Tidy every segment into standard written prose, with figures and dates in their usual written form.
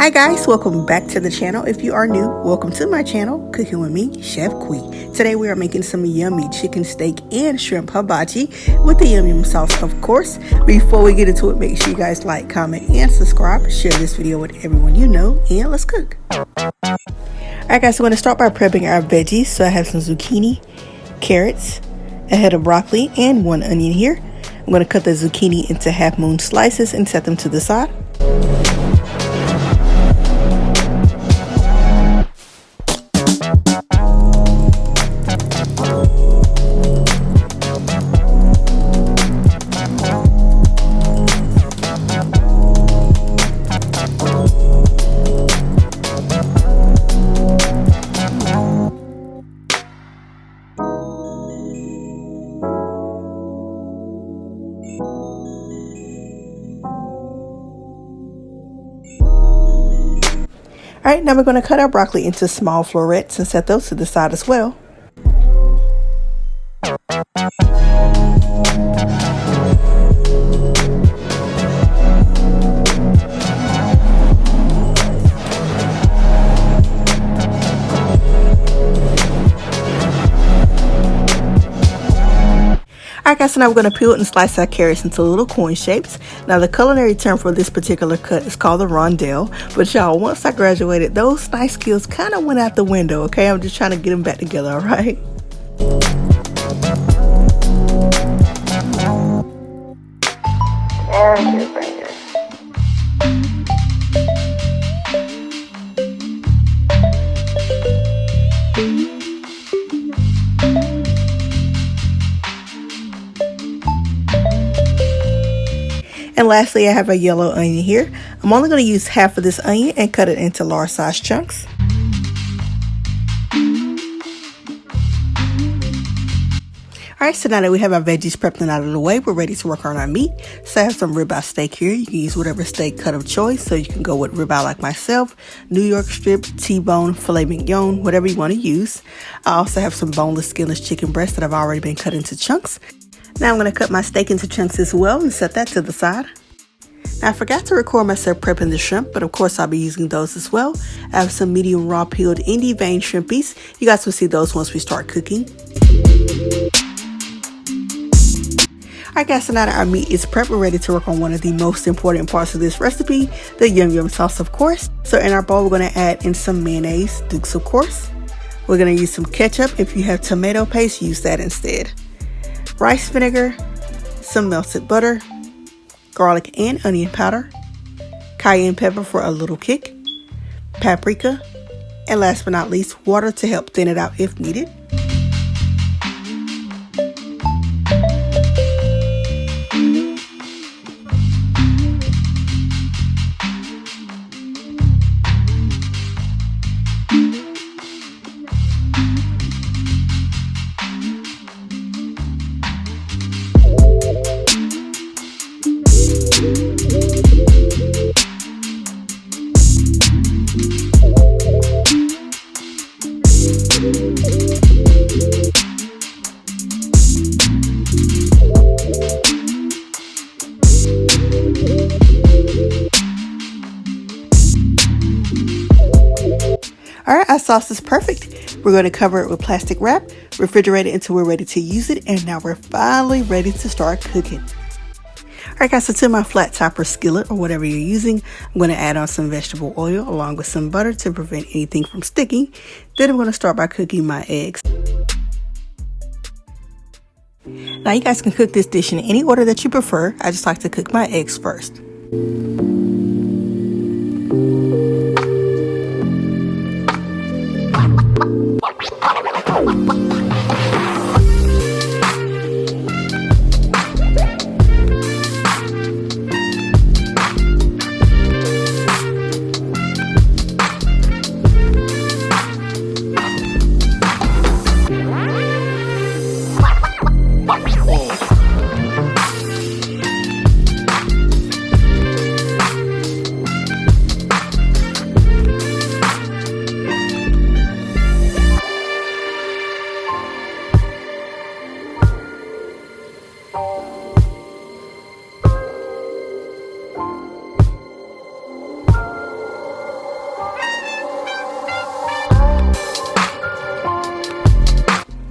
Hi guys, welcome back to the channel. If you are new, welcome to my channel, Cooking with me, Chef Quee. Today we are making some yummy chicken steak and shrimp hibachi with the yum yum sauce, of course. Before we get into it, make sure you guys like, comment, and subscribe. Share this video with everyone you know, and let's cook. Alright guys, so I'm going to start by prepping our veggies. So I have some zucchini, carrots, a head of broccoli, and 1 onion here. I'm going to cut the zucchini into half-moon slices and set them to the side. Alright, now we're going to cut our broccoli into small florets and set those to the side as well. Alright guys, so now we're going to peel and slice our carrots into little coin shapes. Now the culinary term for this particular cut is called the rondelle. But y'all, once I graduated, those nice skills kind of went out the window, okay? I'm just trying to get them back together, alright? And lastly, I have a yellow onion here. I'm only going to use half of this onion and cut it into large size chunks. Alright, so now that we have our veggies prepped and out of the way, we're ready to work on our meat. So I have some ribeye steak here. You can use whatever steak cut of choice. So you can go with ribeye like myself, New York strip, T-bone, filet mignon, whatever you want to use. I also have some boneless, skinless chicken breast that I've already been cut into chunks. Now I'm going to cut my steak into chunks as well and set that to the side. Now I forgot to record myself prepping the shrimp, but of course I'll be using those as well. I have some medium raw peeled and deveined shrimpies. You guys will see those once we start cooking. Alright guys, so now that our meat is prepped, we're ready to work on one of the most important parts of this recipe, the yum yum sauce, of course. So in our bowl, we're going to add in some mayonnaise, Dukes of course. We're going to use some ketchup. If you have tomato paste, use that instead. Rice vinegar, some melted butter, garlic and onion powder, cayenne pepper for a little kick, paprika, and last but not least, water to help thin it out if needed. Alright, our sauce is perfect. We're going to cover it with plastic wrap, refrigerate it until we're ready to use it, and now we're finally ready to start cooking. Alright guys, so to my flat topper skillet or whatever you're using, I'm going to add on some vegetable oil along with some butter to prevent anything from sticking. Then I'm going to start by cooking my eggs. Now you guys can cook this dish in any order that you prefer. I just like to cook my eggs first.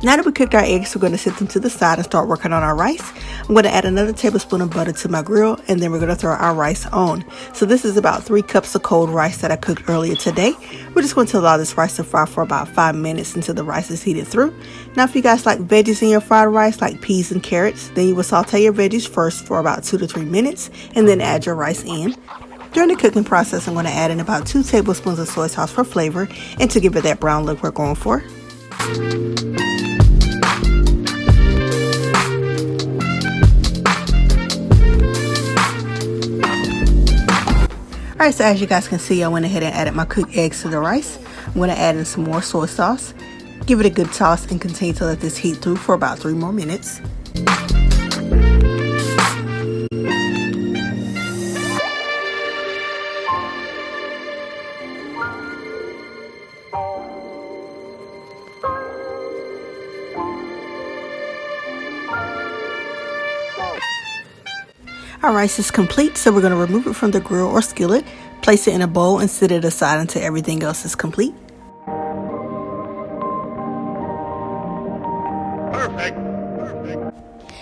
Now that we cooked our eggs, we're going to set them to the side and start working on our rice. I'm going to add another tablespoon of butter to my grill, and then we're going to throw our rice on. So this is about 3 cups of cold rice that I cooked earlier today. We're just going to allow this rice to fry for about 5 minutes until the rice is heated through. Now if you guys like veggies in your fried rice, like peas and carrots, then you will saute your veggies first for about 2 to 3 minutes and then add your rice in. During the cooking process, I'm going to add in about 2 tablespoons of soy sauce for flavor and to give it that brown look we're going for. Alright, so as you guys can see, I went ahead and added my cooked eggs to the rice. I'm going to add in some more soy sauce, give it a good toss, and continue to let this heat through for about 3 more minutes. Our rice is complete, so we're going to remove it from the grill or skillet, place it in a bowl, and set it aside until everything else is complete. Perfect.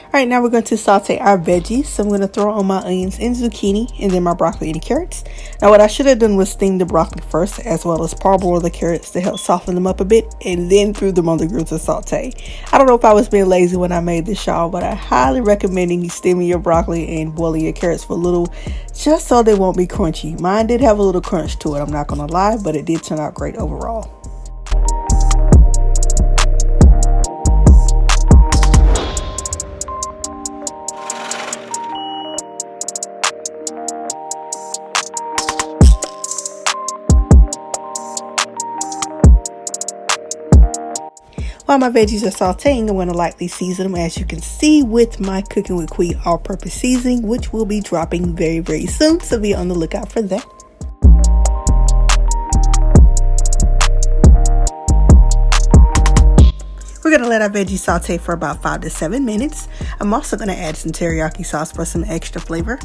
Alright, now we're going to saute our veggies. So I'm going to throw on my onions and zucchini, and then my broccoli and carrots. Now what I should have done was steam the broccoli first, as well as parboil the carrots to help soften them up a bit, and then threw them on the grill to saute. I don't know if I was being lazy when I made this, y'all, but I highly recommend you steaming your broccoli and boiling your carrots for a little, just so they won't be crunchy. Mine did have a little crunch to it, I'm not going to lie, but it did turn out great overall. While my veggies are sauteing, I'm going to lightly season them, as you can see, with my Cooking with Queen all-purpose seasoning, which will be dropping very, very soon, so be on the lookout for that. We're going to let our veggies saute for about 5 to 7 minutes. I'm also going to add some teriyaki sauce for some extra flavor.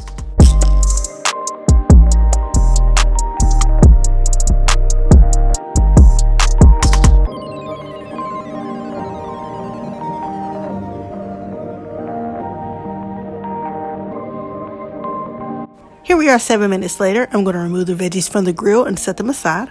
Here we are 7 minutes later. I'm going to remove the veggies from the grill and set them aside.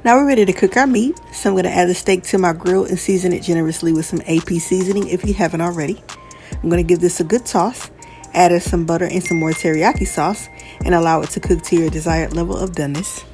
Now we're ready to cook our meat, so I'm going to add the steak to my grill and season it generously with some AP seasoning if you haven't already. I'm going to give this a good toss, add in some butter and some more teriyaki sauce, and allow it to cook to your desired level of doneness.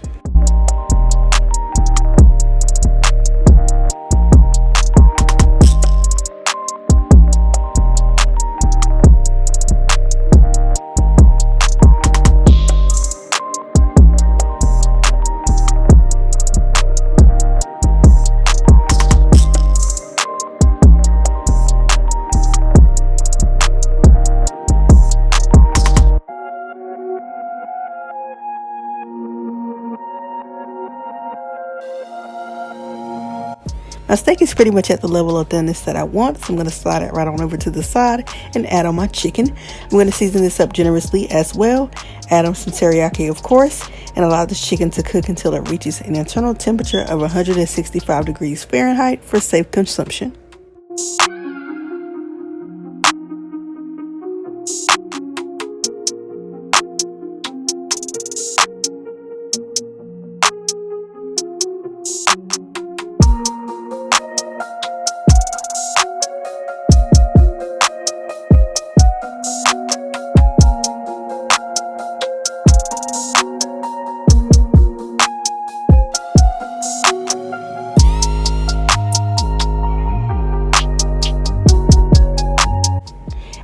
My steak is pretty much at the level of doneness that I want, so I'm going to slide it right on over to the side and add on my chicken. I'm going to season this up generously as well, add on some teriyaki of course, and allow this chicken to cook until it reaches an internal temperature of 165 degrees Fahrenheit for safe consumption.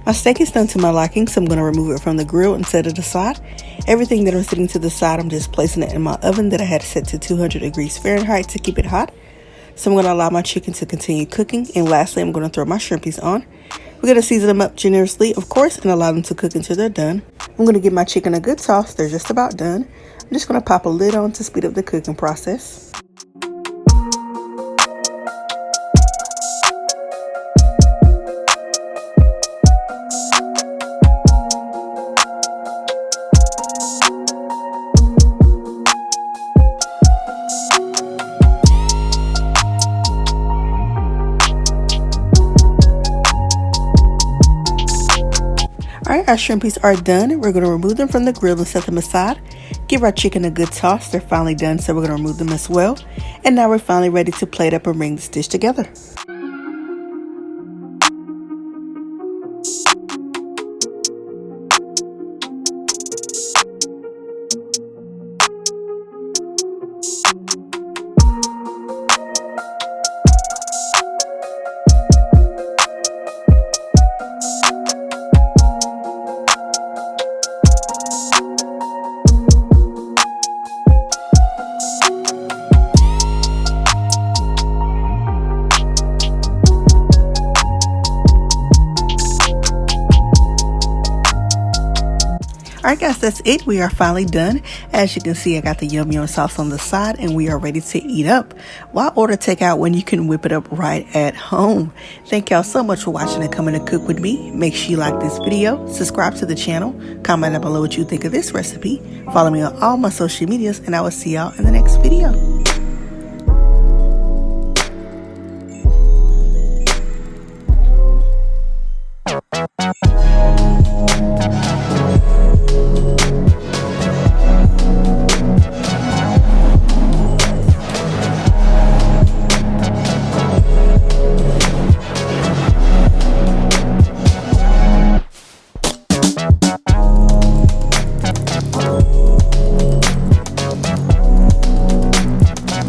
My steak is done to my liking, so I'm going to remove it from the grill and set it aside. Everything that I'm setting to the side, I'm just placing it in my oven that I had set to 200 degrees Fahrenheit to keep it hot. So I'm going to allow my chicken to continue cooking. And lastly, I'm going to throw my shrimpies on. We're going to season them up generously, of course, and allow them to cook until they're done. I'm going to give my chicken a good toss. They're just about done. I'm just going to pop a lid on to speed up the cooking process. Alright, our shrimpies are done. We're going to remove them from the grill and set them aside. Give our chicken a good toss. They're finally done, so we're going to remove them as well. And now we're finally ready to plate up and bring this dish together. Alright guys, that's it. We are finally done. As you can see, I got the yum yum sauce on the side and we are ready to eat up. Why order takeout when you can whip it up right at home? Thank y'all so much for watching and coming to cook with me. Make sure you like this video, subscribe to the channel, comment down below what you think of this recipe, follow me on all my social medias, and I will see y'all in the next video.